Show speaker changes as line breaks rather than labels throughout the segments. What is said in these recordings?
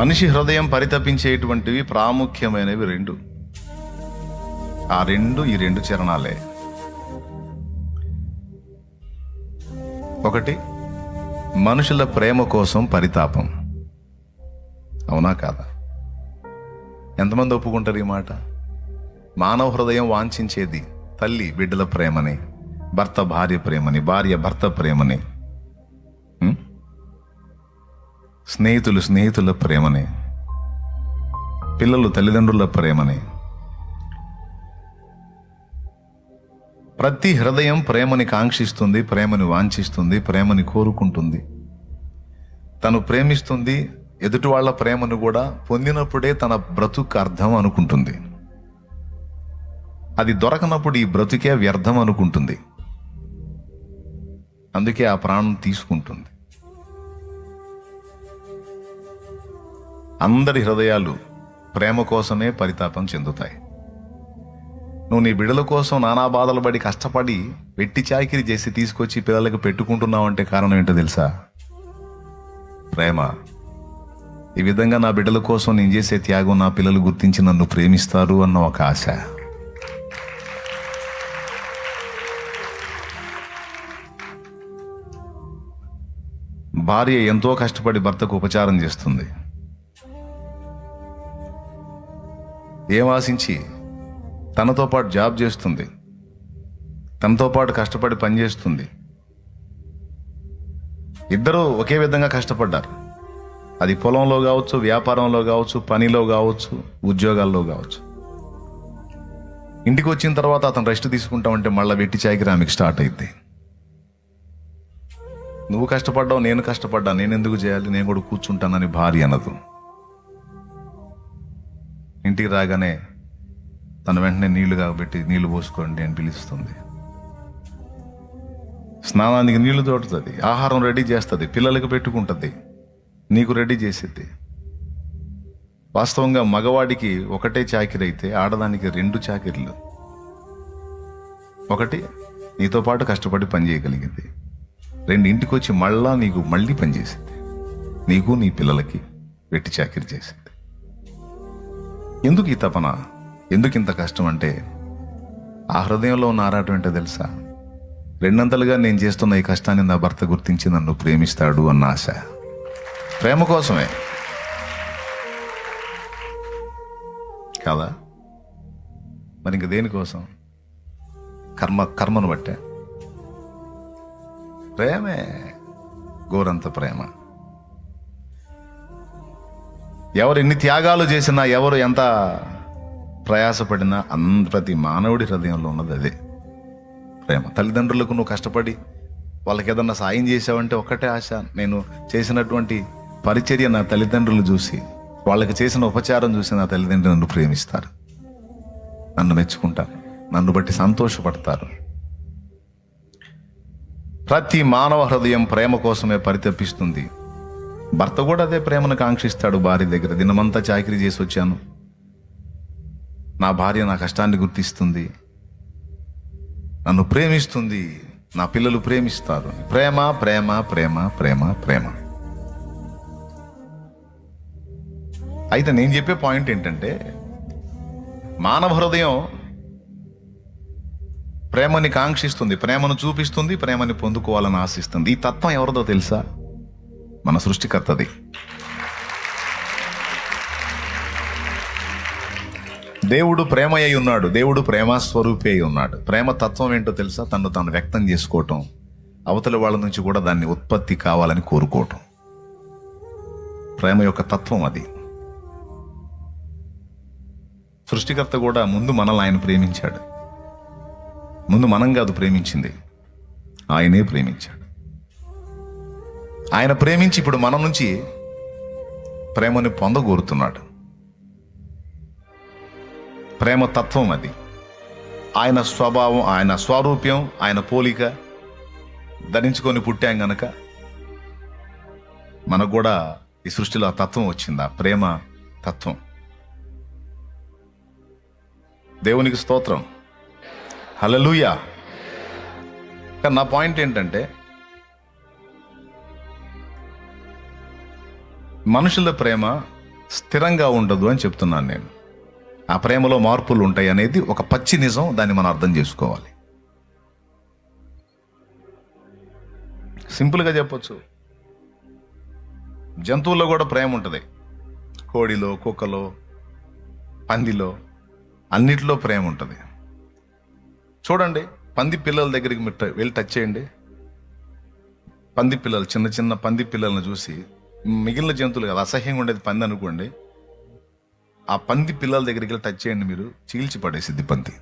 మనిషి హృదయం పరితపించేటువంటివి ప్రాముఖ్యమైనవి రెండు. ఈ రెండు చరణాలే. ఒకటి, మనుషుల ప్రేమ కోసం పరితాపం. అవునా కాదా? ఎంతమంది ఒప్పుకుంటారు ఈ మాట? మానవ హృదయం వాంఛించేది తల్లి బిడ్డల ప్రేమని, భర్త భార్య ప్రేమని, భార్య భర్త ప్రేమని, స్నేహితుల ప్రేమని, పిల్లలు తల్లిదండ్రుల ప్రేమని. ప్రతి హృదయం ప్రేమని కాంక్షిస్తుంది, ప్రేమని వాంఛిస్తుంది, ప్రేమని కోరుకుంటుంది. తను ప్రేమిస్తుంది, ఎదుటి వాళ్ళ ప్రేమను కూడా పొందినప్పుడే తన బ్రతుకు అర్థం అనుకుంటుంది. అది దొరకనప్పుడు ఈ బ్రతుకే వ్యర్థం అనుకుంటుంది. అందుకే ఆ ప్రాణం తీసుకుంటుంది. అందరి హృదయాలు ప్రేమ కోసమే పరితాపం చెందుతాయి. నువ్వు నీ బిడ్డల కోసం నానా బాధలు పడి కష్టపడి వెట్టి చాకిరి చేసి తీసుకొచ్చి పిల్లలకు పెట్టుకుంటున్నావు అంటే కారణం ఏంటో తెలుసా? ప్రేమ. ఈ విధంగా నా బిడ్డల కోసం నేను చేసే త్యాగం నా పిల్లలు గుర్తించి నన్ను ప్రేమిస్తారు అన్న ఒక ఆశ. భార్య ఎంతో కష్టపడి భర్తకు ఉపచారం చేస్తుంది. ఏం ఆశించి? తనతో పాటు జాబ్ చేస్తుంది, తనతో పాటు కష్టపడి పనిచేస్తుంది. ఇద్దరూ ఒకే విధంగా కష్టపడ్డారు. అది పొలంలో కావచ్చు, వ్యాపారంలో కావచ్చు, పనిలో కావచ్చు, ఉద్యోగాల్లో కావచ్చు. ఇంటికి వచ్చిన తర్వాత అతను రెస్ట్ తీసుకుంటామంటే మళ్ళీ వెట్టి చాకిరి ఆమెకి స్టార్ట్ అయింది. నువ్వు కష్టపడ్డావు, నేను కష్టపడ్డా, నేను ఎందుకు చేయాలి, నేను కూడా కూర్చుంటానని భార్య అనదు. ఇంటికి రాగానే తను వెంటనే నీళ్లు కాబట్టి నీళ్లు పోసుకోండి అని పిలుస్తుంది. స్నానానికి నీళ్లు తోడుతుంది, ఆహారం రెడీ చేస్తుంది, పిల్లలకు పెట్టుకుంటుంది, నీకు రెడీ చేసిద్ది. వాస్తవంగా మగవాడికి ఒకటే చాకిరి అయితే ఆడదానికి 2 చాకిరీలు. ఒకటి, నీతో పాటు కష్టపడి పని చేయగలిగింది. 2, ఇంటికి వచ్చి మళ్ళీ పని చేసింది. నీకు నీ పిల్లలకి వెట్టి చాకిరి చేసింది. ఎందుకు ఈ తపన? ఎందుకు ఇంత కష్టం అంటే ఆ హృదయంలో ఉన్న ఆరాటం ఏంటో తెలుసా? 2 నేను చేస్తున్న ఈ కష్టాన్ని నా భర్త గుర్తించి నన్ను ప్రేమిస్తాడు అన్న ఆశ. ప్రేమ కోసమే కాదా? మరి ఇంక దేనికోసం? కర్మను బట్టే. ప్రేమే, గోరంత ప్రేమ. ఎవరు ఎన్ని త్యాగాలు చేసినా, ఎవరు ఎంత ప్రయాసపడినా, ప్రతి మానవుడి హృదయంలో ఉన్నది అదే ప్రేమ. తల్లిదండ్రులకు నువ్వు కష్టపడి వాళ్ళకి ఏదన్నా సాయం చేసావంటే ఒక్కటే ఆశ, నేను చేసినటువంటి పరిచర్య నా తల్లిదండ్రులు చూసి, వాళ్ళకి చేసిన ఉపచారం చూసి నా తల్లిదండ్రులు నన్ను ప్రేమిస్తారు, నన్ను మెచ్చుకుంటారు, నన్ను బట్టి సంతోషపడతారు. ప్రతి మానవ హృదయం ప్రేమ కోసమే పరితపిస్తుంది. భర్త కూడా అదే ప్రేమను కాంక్షిస్తాడు భార్య దగ్గర. దినమంతా చాకిరీ చేసి వచ్చాను, నా భార్య నా కష్టాన్ని గుర్తిస్తుంది, నన్ను ప్రేమిస్తుంది, నా పిల్లలు ప్రేమిస్తారు. ప్రేమ ప్రేమ ప్రేమ ప్రేమ ప్రేమ. అయితే నేను చెప్పే పాయింట్ ఏంటంటే, మానవ హృదయం ప్రేమని కాంక్షిస్తుంది, ప్రేమను చూపిస్తుంది, ప్రేమని పొందుకోవాలని ఆశిస్తుంది. ఈ తత్వం ఎవరిదో తెలుసా? మన సృష్టికర్తది. దేవుడు ప్రేమ అయి ఉన్నాడు, దేవుడు ప్రేమస్వరూపి అయి ఉన్నాడు. ప్రేమ తత్వం ఏంటో తెలుసా? తను తాను వ్యక్తం చేసుకోవటం, అవతల వాళ్ళ నుంచి కూడా దాన్ని ఉత్పత్తి కావాలని కోరుకోవటం. ప్రేమ యొక్క తత్వం అది. సృష్టికర్త కూడా ముందు మనల్ని ఆయన ప్రేమించాడు. ముందు మనం కాదు ప్రేమించింది, ఆయనే ప్రేమించాడు. ఆయన ప్రేమించి ఇప్పుడు మన నుంచి ప్రేమని పొందగోరుతున్నాడు. ప్రేమ తత్వం అది. ఆయన స్వభావం, ఆయన స్వరూప్యం, ఆయన పోలిక ధరించుకొని పుట్టాం గనక మనకు కూడా ఈ సృష్టిలో ఆ తత్వం వచ్చింది, ఆ ప్రేమ తత్వం. దేవునికి స్తోత్రం, హల్లెలూయా. కానీ నా పాయింట్ ఏంటంటే, మనుషుల ప్రేమ స్థిరంగా ఉండదు అని చెప్తున్నాను నేను. ఆ ప్రేమలో మార్పులు ఉంటాయి అనేది ఒక పచ్చి నిజం. దాన్ని మనం అర్థం చేసుకోవాలి. సింపుల్గా చెప్పొచ్చు, జంతువుల్లో కూడా ప్రేమ ఉంటుంది. కోడిలో, కుక్కలో, పందిలో, అన్నిటిలో ప్రేమ ఉంటుంది. చూడండి, పంది పిల్లల దగ్గరికి మీరు వెళ్ళి టచ్ చేయండి. పంది పిల్లలు, చిన్న చిన్న పంది పిల్లలను చూసి, మిగిలిన జంతువులు కదా, అసహ్యంగా ఉండేది పంది అనుకోండి, ఆ పంది పిల్లల దగ్గరికి వెళ్ళి టచ్ చేయండి, మీరు చీల్చి పడేసిద్ది పంది.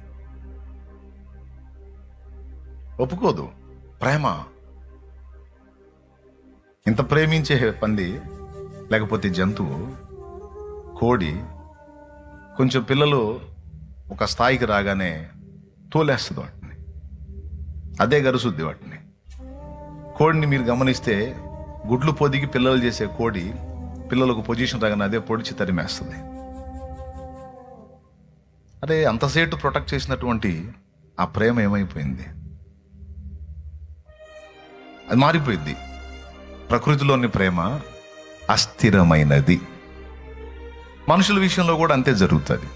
ఒప్పుకోదు. ప్రేమ. ఇంత ప్రేమించే పంది లేకపోతే జంతువు, కోడి, కొంచెం పిల్లలు ఒక స్థాయికి రాగానే తోలేస్తుంది వాటిని, అదే గరుసుద్ది వాటిని. కోడిని మీరు గమనిస్తే, గుడ్లు పొదిగి పిల్లలు చేసే కోడి పిల్లలకు పొజిషన్ రాగానే అదే పొడిచి తరిమేస్తుంది. అదే అంతసేటు ప్రొటెక్ట్ చేసినటువంటి ఆ ప్రేమ ఏమైపోయింది? అది మారిపోయింది. ప్రకృతిలోని ప్రేమ అస్థిరమైనది. మనుషుల విషయంలో కూడా అంతే జరుగుతుంది.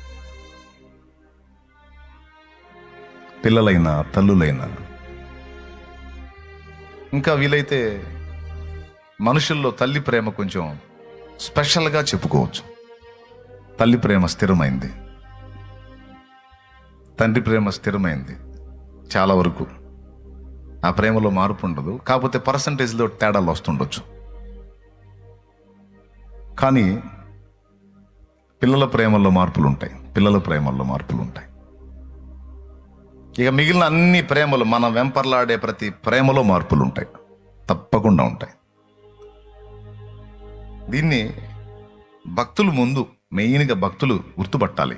పిల్లలైనా, తల్లులైనా, ఇంకా వీలైతే మనుషుల్లో తల్లి ప్రేమ కొంచెం స్పెషల్గా చెప్పుకోవచ్చు. తల్లి ప్రేమ స్థిరమైంది, తండ్రి ప్రేమ స్థిరమైంది. చాలా వరకు ఆ ప్రేమలో మార్పు ఉండదు. కాకపోతే పర్సంటేజ్లో తేడాలు వస్తుండొచ్చు. కానీ పిల్లల ప్రేమల్లో మార్పులు ఉంటాయి. పిల్లల ప్రేమల్లో మార్పులు ఉంటాయి. ఇక మిగిలిన అన్ని ప్రేమలు, మనం వెంపర్లాడే ప్రతి ప్రేమలో మార్పులు ఉంటాయి, తప్పకుండా ఉంటాయి. దీన్ని భక్తులు ముందు, మెయిన్గా భక్తులు గుర్తుపట్టాలి.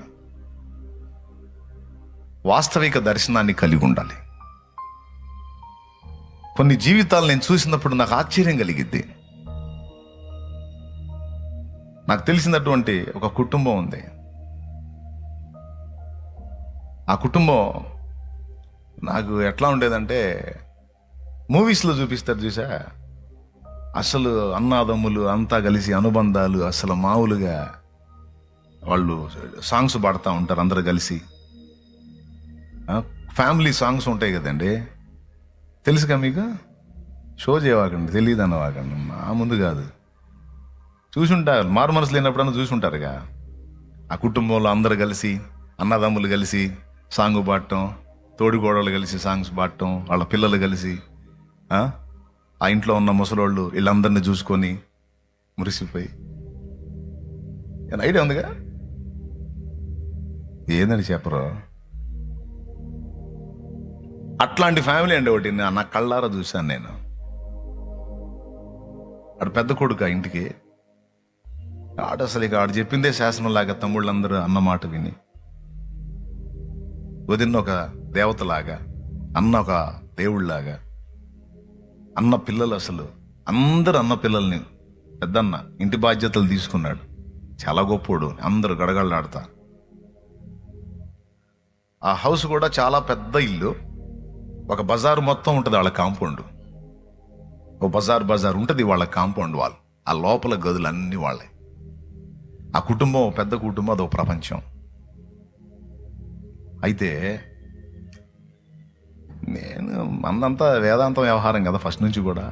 వాస్తవిక దర్శనాన్ని కలిగి ఉండాలి. కొన్ని జీవితాలు నేను చూసినప్పుడు నాకు ఆశ్చర్యం కలిగిద్ది. నాకు తెలిసినటువంటి ఒక కుటుంబం ఉంది. ఆ కుటుంబం నాకు ఎట్లా ఉండేదంటే, మూవీస్లో చూపిస్తారు చూసా, అసలు అన్నాదమ్ములు అంతా కలిసి అనుబంధాలు అసలు మామూలుగా, వాళ్ళు సాంగ్స్ పాడుతూ ఉంటారు అందరు కలిసి. ఫ్యామిలీ సాంగ్స్ ఉంటాయి కదండి, తెలుసుగా మీకు? షో చేయవాకండి, తెలియదు అన్నవాకండి, మా ముందు కాదు. చూసుంటారు, మారు మనసు లేనప్పుడన్నా చూసుంటారుగా. ఆ కుటుంబంలో అందరు కలిసి, అన్నదమ్ములు కలిసి సాంగ్ పాడటం, తోడికోడలు కలిసి సాంగ్స్ పాడటం, వాళ్ళ పిల్లలు కలిసి, ఆ ఇంట్లో ఉన్న ముసలోళ్ళు వీళ్ళందరినీ చూసుకొని మురిసిపోయి. ఐడియా ఉందిగా? ఏందని చెప్పరు? అట్లాంటి ఫ్యామిలీ అండి ఒకటి నా కళ్ళారా చూశాను నేను. ఆడు పెద్ద కొడుకు ఆ ఇంటికి. ఆడు అసలు ఇక ఆడు చెప్పిందే శాసనంలాగా తమ్ముళ్ళందరూ అన్న మాట విని, వదిన ఒక దేవతలాగా, అన్న ఒక దేవుళ్ళలాగా, అన్న పిల్లలు అసలు అందరు అన్న పిల్లల్ని, పెద్దన్న ఇంటి బాధ్యతలు తీసుకున్నాడు. చాలా గొప్పోడు, అందరూ గడగడలాడతా. ఆ హౌస్ కూడా చాలా పెద్ద ఇల్లు. ఒక బజారు మొత్తం ఉంటుంది వాళ్ళ కాంపౌండ్. ఓ బజార్ ఉంటుంది వాళ్ళ కాంపౌండ్ వాల్. ఆ లోపల గదులు అన్నీ వాళ్ళే. ఆ కుటుంబం పెద్ద కుటుంబం, అదొక ప్రపంచం. అయితే నేను మందంతా వేదాంతం వ్యవహారం కదా ఫస్ట్ నుంచి కూడా.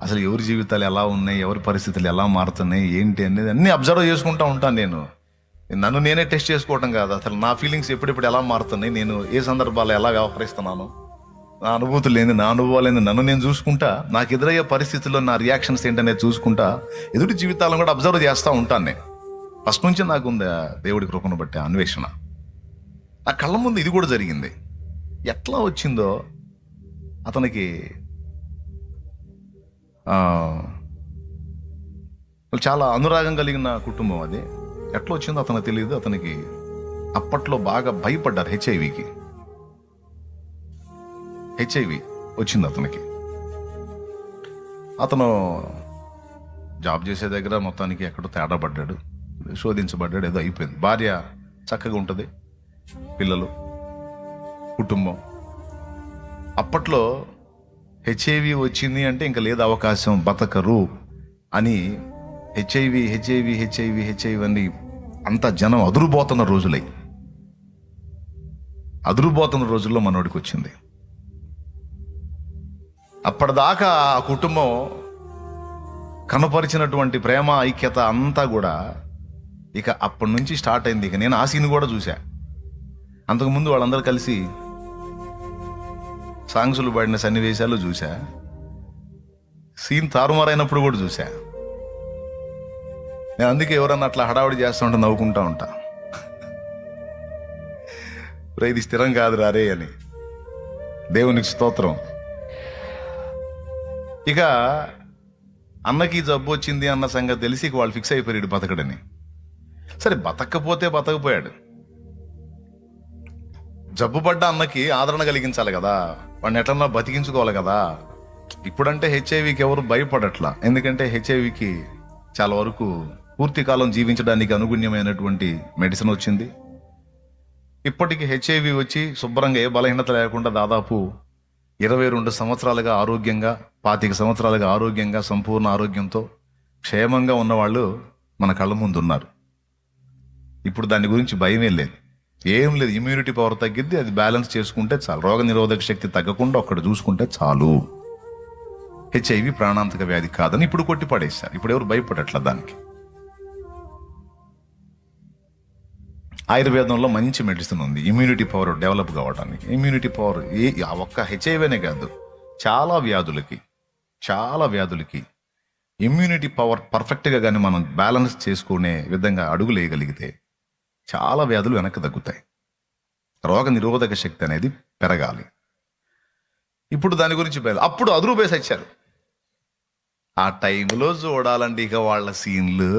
అసలు ఎవరి జీవితాలు ఎలా ఉన్నాయి, ఎవరి పరిస్థితులు ఎలా మారుతున్నాయి, ఏంటి అనేది అన్నీ అబ్జర్వ్ చేసుకుంటూ ఉంటాను నేను. నన్ను నేనే టెస్ట్ చేసుకోవటం కాదు, అసలు నా ఫీలింగ్స్ ఎప్పుడెప్పుడు ఎలా మారుతున్నాయి, నేను ఏ సందర్భాల్లో ఎలా వ్యవహరిస్తున్నాను, నా అనుభూతులు ఏంది, నా అనుభవాలు ఏంది, నన్ను నేను చూసుకుంటా, నాకు ఎదురయ్యే పరిస్థితుల్లో నా రియాక్షన్స్ ఏంటనేది చూసుకుంటా, ఎదుటి జీవితాలను కూడా అబ్జర్వ్ చేస్తూ ఉంటాను నేను. ఫస్ట్ నుంచి నాకు ఉంది దేవుడి కృపను బట్టి అన్వేషణ. నా కళ్ళ ముందు ఇది కూడా జరిగింది. ఎట్లా వచ్చిందో అతనికి చాలా అనురాగం కలిగిన కుటుంబం అది. ఎట్లా వచ్చిందో అతనికి తెలియదు. అతనికి అప్పట్లో బాగా భయపడ్డారు. హెచ్ఐవి వచ్చింది అతనికి. అతను జాబ్ చేసే దగ్గర మొత్తానికి ఎక్కడో తేడా పడ్డాడు, శోధించబడ్డాడు, ఏదో అయిపోయింది. భార్య చక్కగా ఉంటుంది, పిల్లలు, కుటుంబం. అప్పట్లో హెచ్ఐవి వచ్చింది అంటే ఇంకా లేదు అవకాశం, బతకరు అని హెచ్ఐవి అని అంత జనం అదురుబోతున్న రోజుల్లో మనోడికి వచ్చింది. అప్పటిదాకా ఆ కుటుంబం కనపరిచినటువంటి ప్రేమ ఐక్యత అంతా కూడా ఇక అప్పటి నుంచి స్టార్ట్ అయింది. ఇక నేను ఆ సీన్ కూడా చూసా. అంతకుముందు వాళ్ళందరూ కలిసి సాంగ్సులు పాడిన సన్నివేశాలు చూసా. సీన్ తారుమారైనప్పుడు కూడా చూసా. నేను అందుకే ఎవరన్నా అట్లా హడావుడి చేస్తూ ఉంటే నవ్వుకుంటా ఉంటా. ఇది స్థిరం కాదు రారే అని. దేవునికి స్తోత్రం. ఇక అన్నకి జబ్బు వచ్చింది అన్న సంగతి తెలిసి ఇక వాళ్ళు ఫిక్స్ అయిపోయాడు బతకడని. సరే, బతకపోతే బతకపోయాడు. జబ్బు పడ్డ అన్నకి ఆదరణ కలిగించాలి కదా, వాడిని ఎట్లన్నా బతికించుకోవాలి కదా. ఇప్పుడంటే హెచ్ఐవికి ఎవరు భయపడట్లా, ఎందుకంటే హెచ్ఐవికి చాలా వరకు పూర్తి కాలం జీవించడానికి అనుగుణ్యమైనటువంటి మెడిసిన్ వచ్చింది. ఇప్పటికి హెచ్ఐవి వచ్చి శుభ్రంగా ఏ బలహీనత లేకుండా దాదాపు 22 సంవత్సరాలుగా ఆరోగ్యంగా, 25 సంవత్సరాలుగా ఆరోగ్యంగా, సంపూర్ణ ఆరోగ్యంతో క్షేమంగా ఉన్నవాళ్ళు మన కళ్ళ ముందు ఉన్నారు. ఇప్పుడు దాని గురించి భయమే లేదు, ఏం లేదు. ఇమ్యూనిటీ పవర్ తగ్గిద్ది, అది బ్యాలెన్స్ చేసుకుంటే చాలు. రోగ నిరోధక శక్తి తగ్గకుండా ఒక్కడ చూసుకుంటే చాలు. హెచ్ఐవి ప్రాణాంతక వ్యాధి కాదని ఇప్పుడు కొట్టి పడేస్తారు. ఇప్పుడు ఎవరు భయపడట్లా దానికి. ఆయుర్వేదంలో మంచి మెడిసిన్ ఉంది ఇమ్యూనిటీ పవర్ డెవలప్ కావడానికి. ఇమ్యూనిటీ పవర్ ఒక్క హెచ్ఐవినే కాదు, చాలా వ్యాధులకి ఇమ్యూనిటీ పవర్ పర్ఫెక్ట్గా కానీ మనం బ్యాలెన్స్ చేసుకునే విధంగా అడుగులు వేయగలిగితే చాలా వ్యాధులు వెనక్కి తగ్గుతాయి. రోగ నిరోధక శక్తి అనేది పెరగాలి. ఇప్పుడు దాని గురించి అప్పుడు అదురుబేసి వచ్చారు. ఆ టైంలో చూడాలండి ఇక వాళ్ళ సీన్లు.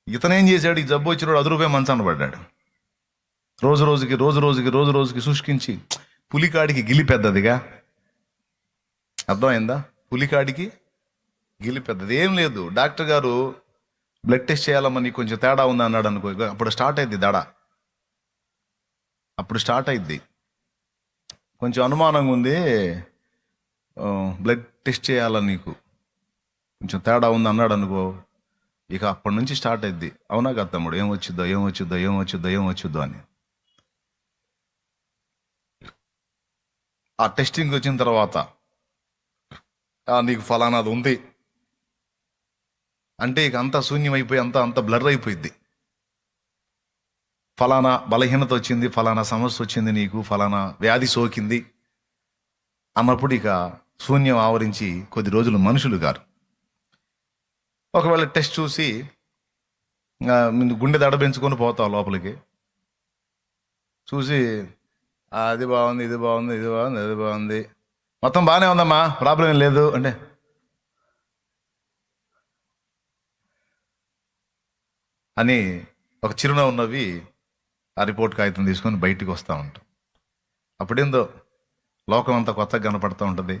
ఇతనేం చేశాడు, ఈ జబ్బు వచ్చినాడు ₹10 మంచాన పడ్డాడు. రోజు రోజుకి శుష్కించి పులికాడికి గిలి పెద్దదిగా. అర్థమైందా? పులికాడికి గిలి పెద్దది. ఏం లేదు, డాక్టర్ గారు బ్లడ్ టెస్ట్ చేయాలమ్మా, నీకు కొంచెం తేడా ఉంది అన్నాడు అనుకో. అప్పుడు స్టార్ట్ అయింది కొంచెం అనుమానంగా ఉంది, బ్లడ్ టెస్ట్ చేయాలని నీకు కొంచెం తేడా ఉంది అన్నాడు అనుకో. ఇక అప్పటి నుంచి స్టార్ట్ అయింది. అవునా కదా తమ్ముడు, ఏం వచ్చిద్దో అని. ఆ టెస్టింగ్ వచ్చిన తర్వాత నీకు ఫలానాది ఉంది అంటే ఇక అంతా శూన్యం అయిపోయి అంత బ్లర్ అయిపోయింది. ఫలానా బలహీనత వచ్చింది, ఫలానా సమస్య వచ్చింది, నీకు ఫలానా వ్యాధి సోకింది అన్నప్పుడు ఇక శూన్యం ఆవరించి కొద్ది రోజులు మనుషులు గారు. ఒకవేళ టెస్ట్ చూసి గుండె దడ పెంచుకొని పోతావు లోపలికి, చూసి అది బాగుంది, ఇది బాగుంది, అది బాగుంది, మొత్తం బాగానే ఉందమ్మా, ప్రాబ్లం ఏం లేదు అంటే అని ఒక చిరునవ్వు నవ్వి ఆ రిపోర్ట్ కాగితం తీసుకొని బయటికి వస్తూ ఉంటాం. అప్పుడేందో లోకం అంతా కొత్తగా కనపడుతూ ఉంటుంది.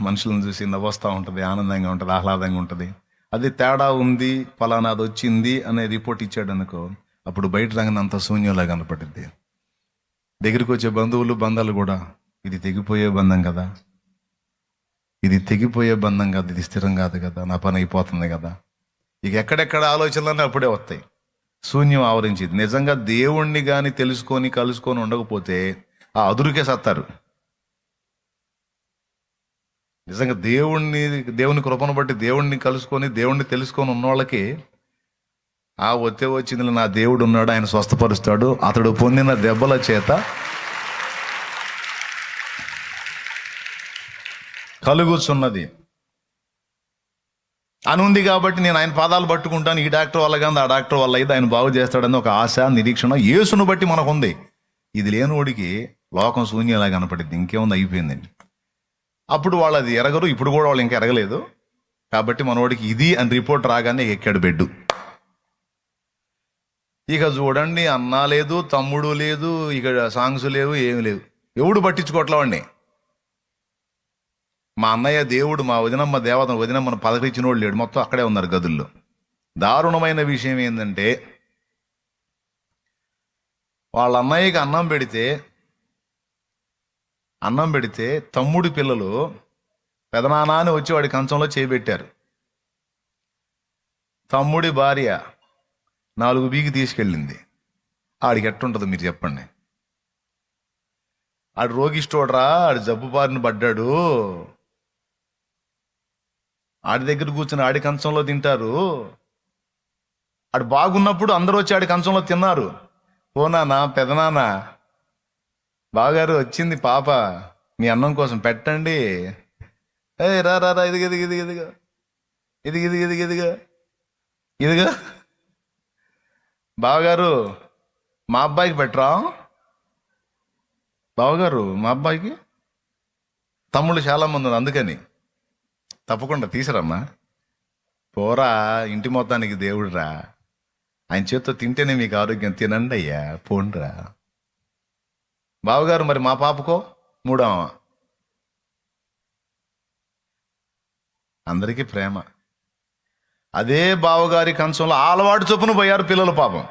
మనుషులను చూసి నవ్వొస్తూ ఉంటుంది, ఆనందంగా ఉంటుంది, ఆహ్లాదంగా ఉంటుంది. అది తేడా ఉంది, ఫలానా అది వచ్చింది అనే రిపోర్ట్ ఇచ్చాడు అనుకో, అప్పుడు బయట రంగన అంత శూన్యంలా కనపడింది. దగ్గరికి వచ్చే బంధాలు కూడా ఇది తెగిపోయే బంధం కదా, ఇది స్థిరం కాదు కదా, నా పని అయిపోతుంది కదా. ఇక ఎక్కడెక్కడ ఆలోచనలన్నీ అప్పుడే వస్తాయి. శూన్యం ఆవరించింది. నిజంగా దేవుణ్ణి కానీ కలుసుకొని ఉండకపోతే ఆ అదురుకే సత్తారు. నిజంగా దేవుని కృపను బట్టి దేవుణ్ణి తెలుసుకొని ఉన్న వాళ్ళకి వచ్చింది, నా దేవుడు ఉన్నాడు, ఆయన స్వస్థపరుస్తాడు, అతడు పొందిన దెబ్బల చేత కలుగుచున్నది అని ఉంది. కాబట్టి నేను ఆయన పాదాలు పట్టుకుంటాను, ఈ డాక్టర్ వల్ల కానీ ఆ డాక్టర్ వల్ల అయితే ఆయన బాగు చేస్తాడని ఒక ఆశ, నిరీక్షణ యేసును బట్టి మనకు ఉంది. ఇది లేనివాడికి లోకం శూన్యంలా కనపడింది. ఇంకేముంది, అయిపోయిందండి. అప్పుడు వాళ్ళు అది ఎరగరు, ఇప్పుడు కూడా వాళ్ళు ఇంకా ఎరగలేదు. కాబట్టి మనవాడికి ఇది అని రిపోర్ట్ రాగానే ఎక్కాడు బెడ్డు. ఇక చూడండి, అన్న లేదు, తమ్ముడు లేదు, ఇక సాంగ్స్ లేవు, ఏమి లేవు, ఎవడు పట్టించుకోవట్లేవండి. మా అన్నయ్య దేవుడు, మా వదినమ్మ దేవత, వదినమ్మను పదకరించినోడు లేడు, మొత్తం అక్కడే ఉన్నారు గదుల్లో. దారుణమైన విషయం ఏంటంటే, వాళ్ళ అన్నయ్యకి అన్నం పెడితే తమ్ముడి పిల్లలు పెదనాన్న అని వచ్చి వాడి కంచంలో చేయబెట్టారు. తమ్ముడి భార్య 4 బీకి తీసుకెళ్ళింది. ఆడికి ఎట్టుంటుంది మీరు చెప్పండి? ఆడు రోగిష్టోడ్రా, ఆడు జబ్బు బారిన పడ్డాడు, ఆడి దగ్గర కూర్చుని ఆడి కంచంలో తింటారు. ఆడు బాగున్నప్పుడు అందరూ వచ్చి ఆడి కంచంలో తిన్నారు. పోనానా పెదనాన్న, బావగారు వచ్చింది పాప, మీ అన్నం కోసం పెట్టండి. ఏ రా రా రా, ఇదిగో ఇదిగో ఇదిగో ఇదిగో ఇదిగో ఇదిగో ఇదిగో ఇదిగో బావగారు మా అబ్బాయికి పెట్టరా, బావగారు మా అబ్బాయికి. తమ్ముళ్ళు చాలా మంది ఉన్నారు, అందుకని తప్పకుండా తీసిరమ్మా. పోరా, ఇంటి మొత్తానికి దేవుడురా, ఆయన చేత్తో తింటేనే మీకు ఆరోగ్యం, తినండి అయ్యా, పోండ్రా. బావగారు మరి మా పాపకో 3వ. అందరికీ ప్రేమ. అదే బావగారి కంచంలో అలవాటు చొప్పున పోయారు పిల్లలు పాపం.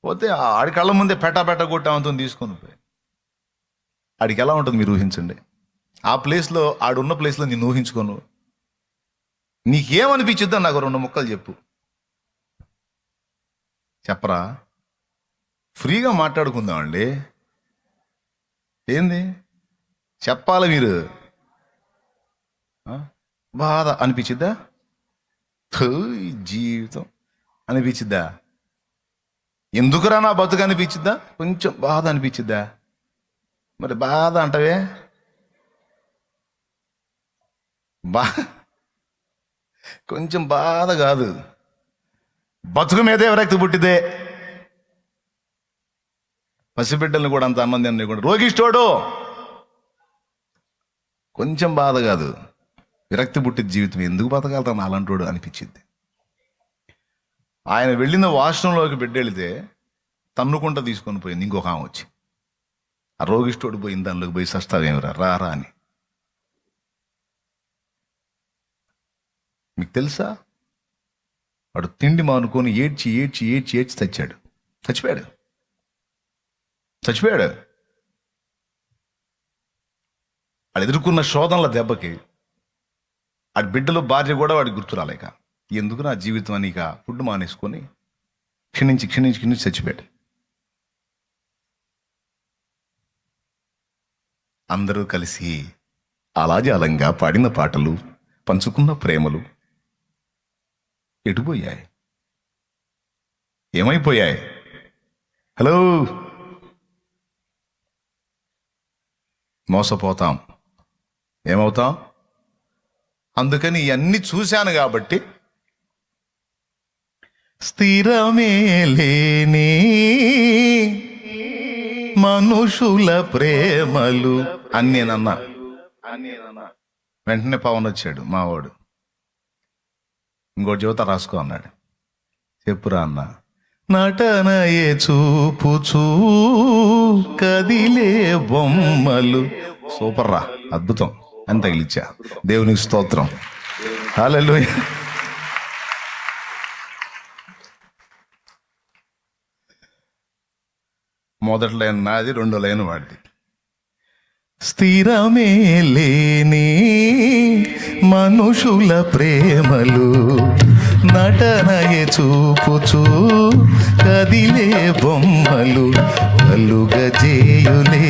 పోతే ఆడి కళ్ళ ముందే పెట్ట కొట్టామంతో తీసుకొని పోయి. ఆడికి ఎలా ఉంటుంది మీరు ఊహించండి. ఆ ప్లేస్లో, ఆడున్న ప్లేస్లో నేను ఊహించుకోను. నీకేమనిపించిద్దా నాకు 2 ముక్కలు చెప్పు. చెప్పరా, ఫ్రీగా మాట్లాడుకుందామండి. ఏంది చెప్పాలి మీరు? బాధ అనిపించిద్దా? జీవితం అనిపించిద్దా? ఎందుకురా నా బతుకు అనిపించిద్దా? కొంచెం బాధ అనిపించిద్దా? మరి బాధ అంటవే, కొంచెం బాధ కాదు, బతుకు మీదే విరక్తి పుట్టిదే. పసిబిడ్డల్ని కూడా అంత అన్నం తినకుండా రోగిష్టోడు, కొంచెం బాధ కాదు, విరక్తి పుట్టిన జీవితం ఎందుకు బతకాలరా అలాంటోడు అనిపించింది. ఆయన వెళ్ళిన వాష్రూమ్లోకి బిడ్డ వెళితే తన్నుకుంటా తీసుకొని పోయింది ఇంకొక ఆమె వచ్చి. ఆ రోగిష్టోడు పోయింది, దానిలోకి పోయి సస్తావేమిరా రారా అని. మీకు తెలుసా, వాడు తిండి మానుకొని ఏడ్చి ఏడ్చి ఏడ్చి ఏడ్చి చచ్చిపోయాడు. వాడు ఎదుర్కొన్న శోధనల దెబ్బకి వాడి బిడ్డలు భార్య కూడా వాడికి గుర్తు రాలేక, ఎందుకు నా జీవితం అని ఇక ఫుడ్ మానేసుకొని క్షణించి చచ్చిపోయాడు. అందరూ కలిసి అలాజాలంగా పాడిన పాటలు, పంచుకున్న ప్రేమలు ఎటుపోయాయి? ఏమైపోయాయి? హలో, మోసపోతాం, ఏమవుతాం? అందుకని ఇవన్నీ చూశాను కాబట్టి స్థిరమే లేని మనుషుల ప్రేమలు అని నేనన్నా. వెంటనే పవన్ వచ్చాడు మావాడు, ఇంకోటి యువత రాసుకో అన్నాడు. చెప్పురా అన్న. నటనయే చూపుచూ కదిలే బొమ్మలు. సూపర్ రా, అద్భుతం అని తగిలిచ్చా. దేవునికి స్తోత్రం, హల్లెలూయా. మొదటి లైన్ నాది, 2వ లైన్ వాడిది. స్థిరమే లేని మనుషుల ప్రేమలు నటనయే చూపుచూ కదిలే బొమ్మలు కలుగజేయులే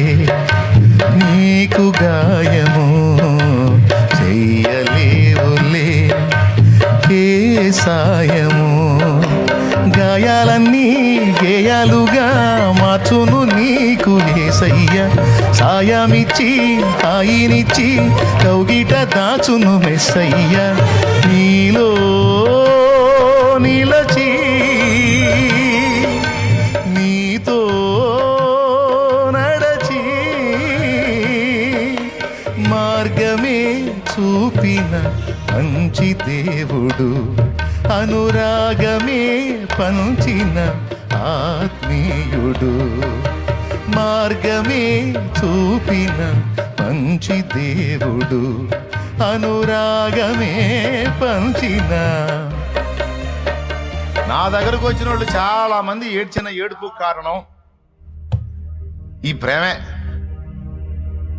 నీకు గాయము చెయ్యలేవులే ఏ సాయము. గాయాలన్నీ గేయాలుగా మార్చును నీకు యేసయ్య. సాయమిచ్చి హాయినిచ్చి కౌగిట దాచును మెస్సయ్య. నీలో నిలచి నీతో నడచి మార్గమే చూపిన మంచి దేవుడు, అనురాగమే పంచిన ఆత్మీయుడు. మార్గమే చూపిన మంచి దేవుడు, అనురాగమే పంచిన. నా దగ్గరకు వచ్చిన వాళ్ళు చాలా మంది ఏడ్చిన ఏడుపు కారణం ఈ ప్రేమే.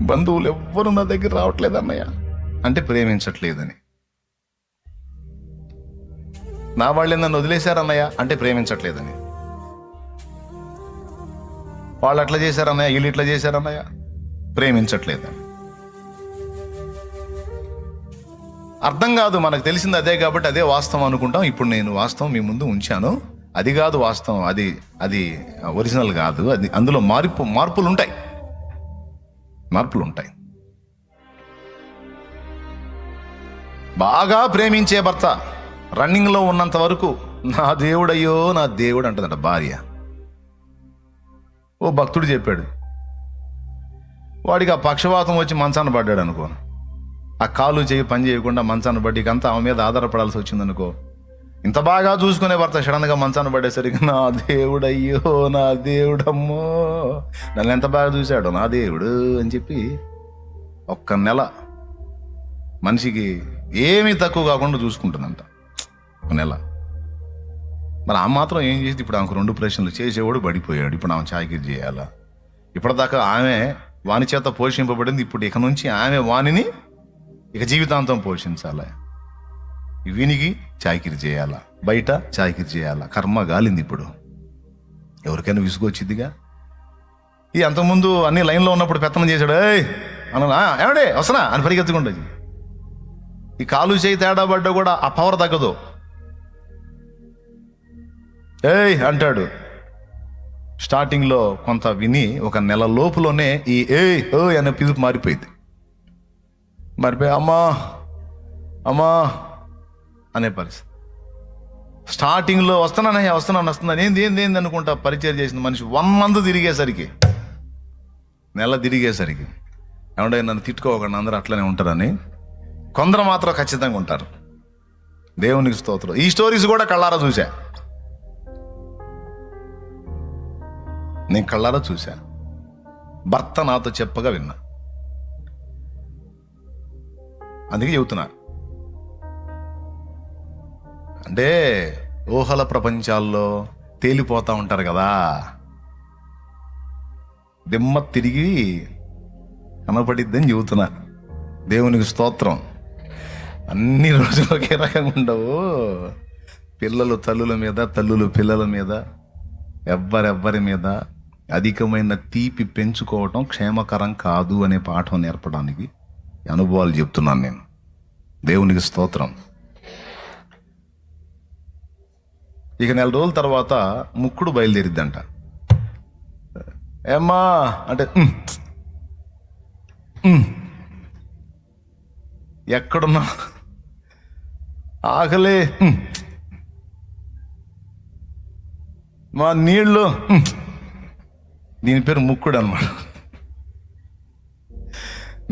బంధువులు ఎవ్వరు నా దగ్గర రావట్లేదు అన్నయ్య అంటే ప్రేమించట్లేదని. నా వాళ్ళే నన్ను వదిలేశారన్నయ్య అంటే ప్రేమించట్లేదని, వాళ్ళు అట్లా చేశారన్నయ్య వీళ్ళు ఇట్లా చేశారన్నయ్య ప్రేమించట్లేదని. అర్థం కాదు, మనకు తెలిసింది అదే కాబట్టి అదే వాస్తవం అనుకుంటాం. ఇప్పుడు నేను వాస్తవం మీ ముందు ఉంచాను, అది కాదు వాస్తవం, అది ఒరిజినల్ కాదు, అది అందులో మార్పులు ఉంటాయి. బాగా ప్రేమించే భర్త రన్నింగ్లో ఉన్నంత వరకు నా దేవుడయ్యో నా దేవుడు అంటుందట భార్య. ఓ భక్తుడు చెప్పాడు, వాడికి ఆ పక్షవాతం వచ్చి మంచాన పడ్డాడు అనుకో, ఆ కాలు చేయి పని చేయకుండా మంచాన పడి అంతా ఆమె మీద ఆధారపడాల్సి వచ్చిందనుకో, ఇంత బాగా చూసుకునే భర్త సడన్గా మంచాన పడేసరికి నా దేవుడయ్యో నా దేవుడమ్మో నన్ను ఎంత బాగా చూశాడు నా దేవుడు అని చెప్పి ఒక్క నెల మనిషికి ఏమీ తక్కువ కాకుండా చూసుకుంటుందంట. ఒక నెల. మరి ఆ మాత్రం ఏం చేసి ఇప్పుడు ఆమెకు 2 ప్రశ్నలు చేసేవాడు పడిపోయాడు, ఇప్పుడు ఆమె చాకిరి చేయాలా? ఇప్పటిదాకా ఆమె వాని చేత పోషింపబడింది, ఇప్పుడు ఇక నుంచి ఆమె వాణిని ఇక జీవితాంతం పోషించాలి. వీనికి చాకిరి చేయాలా, బయట చాకిరి చేయాలా, కర్మ గాలింది. ఇప్పుడు ఎవరికైనా విసుగొచ్చిద్దిగా. ఈ అంతకుముందు అన్ని లైన్లో ఉన్నప్పుడు పెత్తనం చేశాడు, అన్నా ఏమండే వస్తున్నా అని పరిగెత్తుకుంటుంది. ఈ కాలు చేయి తేడా పడ్డా కూడా ఆ పవర్ తగ్గదు. అంటాడు. స్టార్టింగ్లో కొంత విని ఒక నెల లోపులోనే ఈ అనే పిలుపు మారిపోయింది. అమ్మా అమ్మా అనే పరిస్థితి. స్టార్టింగ్లో వస్తున్నాను ఏంది అనుకుంటా పరిచయం చేసిన మనిషి 1 month తిరిగేసరికి, నెల తిరిగేసరికి ఏమంటే నన్ను తిట్టుకోకుండా అందరూ అట్లనే ఉంటారని, కొందరు మాత్రం ఖచ్చితంగా ఉంటారు. దేవునికి స్తోత్రం. ఈ స్టోరీస్ కూడా కళ్ళారా చూశా, నేను కళ్ళారా చూశా. భర్త నాతో చెప్పగా విన్నా, అందుకే చెబుతున్నా. అంటే ఊహల ప్రపంచాల్లో తేలిపోతూ ఉంటారు కదా, దిమ్మ తిరిగి కనపడిద్దని చెబుతున్నా. దేవునికి స్తోత్రం. అన్ని రోజులు ఒకే రకంగా ఉండవు. పిల్లలు తల్లుల మీద, తల్లులు పిల్లల మీద, ఎవ్వరెవ్వరి మీద అధికమైన తీపి పెంచుకోవటం క్షేమకరం కాదు అనే పాఠం నేర్పడానికి అనుభవాలు చెప్తున్నాను నేను. దేవునికి స్తోత్రం. ఇక 4 రోజుల తర్వాత ముక్కుడు బయలుదేరిద్దంట. ఏమ్మా అంటే ఎక్కడున్నా ఆకలే, మా నీళ్ళు, దీని పేరు ముక్కుడు అన్నమాట.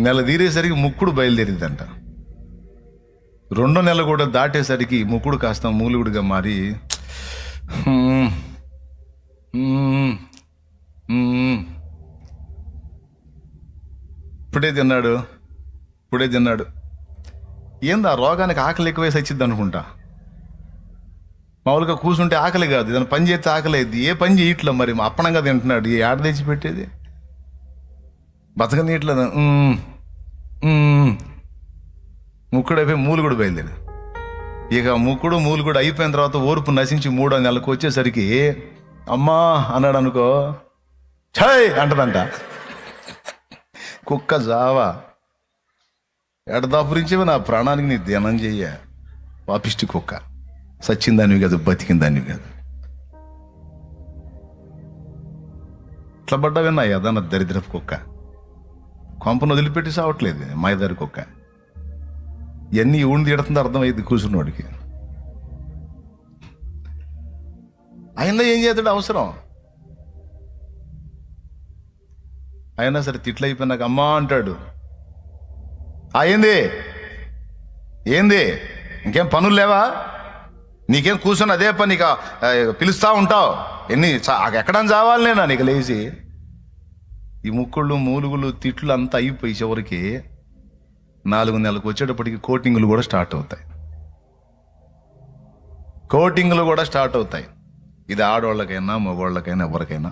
నెల తీరేసరికి ముక్కుడు బయలుదేరిందంట. 2వ నెల కూడా దాటేసరికి ముక్కుడు కాస్త మూలుగుడిగా మారి ఇప్పుడే తిన్నాడు. ఏంది ఆ రోగానికి ఆకలి ఎక్కువేసి వచ్చింది అనుకుంటా. మామూలుగా కూర్చుంటే ఆకలి కాదు, ఏదైనా పని చేస్తే ఆకలి అయింది. ఏ పని చేయట్లా, మరి అప్పనంగా తింటున్నాడు. ఏ ఆడ తెచ్చి పెట్టేది బతకని ఇట్లా ముక్కుడైపోయి మూలుగుడు బయలుదేరి. ఇక మూలుగుడు అయిపోయిన తర్వాత ఓర్పు నశించి 3వ నెలకు వచ్చేసరికి అమ్మా అన్నాడు అనుకో, ఛాయ్ అంటదంట. కుక్క జావా ఎడదాపురించేవి నా ప్రాణానికి నీ ధ్యానం చెయ్య. పాపిష్టి కుక్క, సచ్చిందానివి కాదు, బతికిందానివి కాదు. ఇట్లా పడ్డావిన్నా ఏదన్నా దరిద్రపు కుక్క. కొంపను వదిలిపెట్టి సావట్లేదు మాయదారి కుక్క. ఇవన్నీ ఊడి తీడుతుందో అర్థమైంది కూర్చున్నవాడికి. అయినా ఏం చేస్తాడు అవసరం. అయినా సరే తిట్లు అయిపోయినాక అమ్మా అంటాడు. ఏంది ఇంకేం పనులు లేవా, నీకేం కూర్చొని అదే పని ఇక పిలుస్తా ఉంటావు, ఎక్కడా చావాలి నేనా నీకు లేచి. ఈ ముక్కుళ్ళు మూలుగులు తిట్లు అంతా అయిపోయి చివరికి 4 నెలలకు వచ్చేటప్పటికి కోటింగులు కూడా స్టార్ట్ అవుతాయి. ఇది ఆడవాళ్ళకైనా మగవాళ్ళకైనా ఎవరికైనా.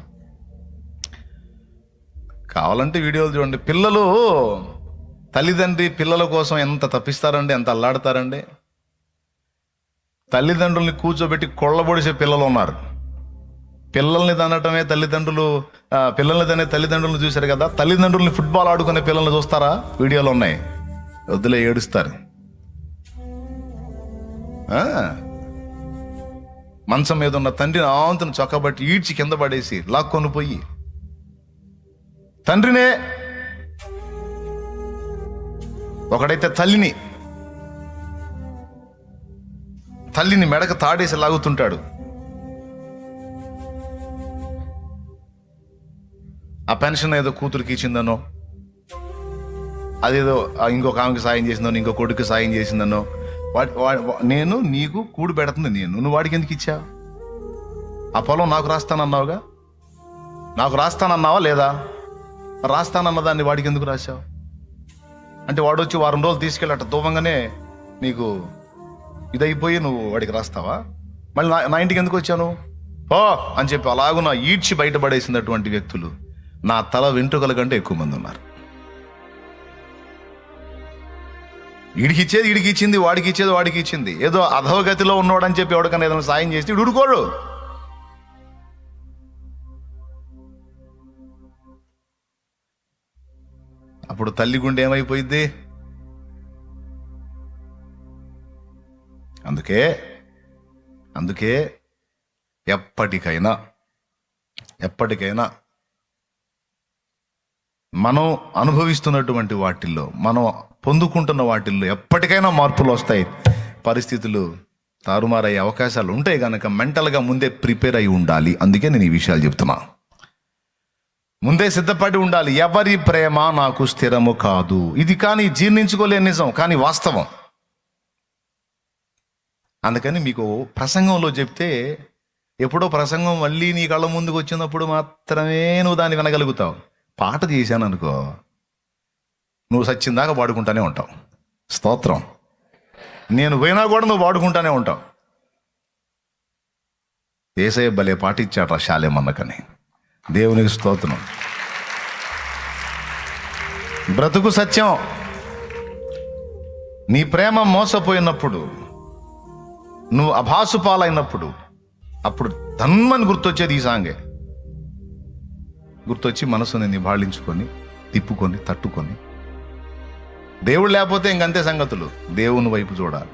కావాలంటే వీడియోలు చూడండి. పిల్లలు తల్లిదండ్రి పిల్లల కోసం ఎంత తప్పిస్తారండి, ఎంత అల్లాడతారండి. తల్లిదండ్రుల్ని కూర్చోబెట్టి కొళ్ళబొడిసే పిల్లలు ఉన్నారు. పిల్లల్ని తనటమే తల్లిదండ్రులు, పిల్లల్ని తనే తల్లిదండ్రులను చూశారు కదా. తల్లిదండ్రుల్ని ఫుట్బాల్ ఆడుకునే పిల్లల్ని చూస్తారా? వీడియోలు ఉన్నాయి. వద్దులే, ఏడుస్తారు. మంచం మీద ఉన్న తండ్రిని ఆంతను చొక్కబట్టి ఈడ్చి కింద పడేసి లాక్కొని పోయి తండ్రినే, ఒకడైతే తల్లిని మెడక తాడేసి లాగుతుంటాడు. ఆ పెన్షన్ ఏదో కూతురికి ఇచ్చిందనో, అదేదో ఇంకొక ఆమెకి సాయం చేసిందనో, ఇంకో కొడుకు సాయం చేసిందనో, నేను నీకు కూడు పెడుతుంది నేను, నువ్వు వాడికి ఎందుకు ఇచ్చా? ఆ పొలం నాకు రాస్తానన్నావుగా, నాకు రాస్తానన్నావా లేదా? రాస్తానన్న దాన్ని వాడికి ఎందుకు రాశావు? అంటే వాడు వచ్చి వారం రోజులు తీసుకెళ్ళట దూవంగానే నీకు ఇదైపోయి నువ్వు వాడికి రాస్తావా? మళ్ళీ నా ఇంటికి ఎందుకు వచ్చాను ఓ అని చెప్పి అలాగున ఈడ్చి బయటపడేసినటువంటి వ్యక్తులు నా తల వెంట్రుకల కంటే ఎక్కువ మంది ఉన్నారు. ఈడికిచ్చేది ఈడికి ఇచ్చింది, వాడికి ఇచ్చేది వాడికి ఇచ్చింది. ఏదో అధోగతిలో ఉన్నవాడని చెప్పి ఎవరికైనా ఏదైనా సాయం చేసి ఇడు ఉడుకోడు. అప్పుడు తల్లి గుండె ఏమైపోయింది? అందుకే ఎప్పటికైనా మనం అనుభవిస్తున్నటువంటి వాటిల్లో, మనం పొందుకుంటున్న వాటిల్లో ఎప్పటికైనా మార్పులు వస్తాయి. పరిస్థితులు తారుమారయ్యే అవకాశాలు ఉంటాయి కనుక మెంటల్గా ముందే ప్రిపేర్ అయి ఉండాలి. అందుకే నేను ఈ విషయాలు చెప్తున్నా. ముందే సిద్ధపడి ఉండాలి. ఎవరి ప్రేమ నాకు స్థిరము కాదు. ఇది కానీ జీర్ణించుకోలేని నిజం, కానీ వాస్తవం. అందుకని మీకు ప్రసంగంలో చెప్తే, ఎప్పుడో ప్రసంగం మళ్ళీ నీ కళ్ళ ముందుకు వచ్చినప్పుడు మాత్రమే నువ్వు దాన్ని వినగలుగుతావు. పాట చేశాను అనుకో, నువ్వు సచ్చిందాకా పాడుకుంటానే ఉంటావు. స్తోత్రం. నేను పోయినా కూడా నువ్వు పాడుకుంటానే ఉంటావు. యేసయ్య భలే పాట ఇచ్చాడ్రా శాలేమన్నకని. దేవునికి స్తోత్రం. బ్రతుకు సత్యం. నీ ప్రేమ మోసపోయినప్పుడు, నువ్వు అభాసు పాలైనప్పుడు, అప్పుడు ధన్మని గుర్తొచ్చేది ఈ సాంగే. గుర్తొచ్చి మనసుని నిభాళించుకొని, తిప్పుకొని, తట్టుకొని, దేవుడు లేకపోతే ఇంకంతే సంగతులు. దేవుని వైపు చూడాలి.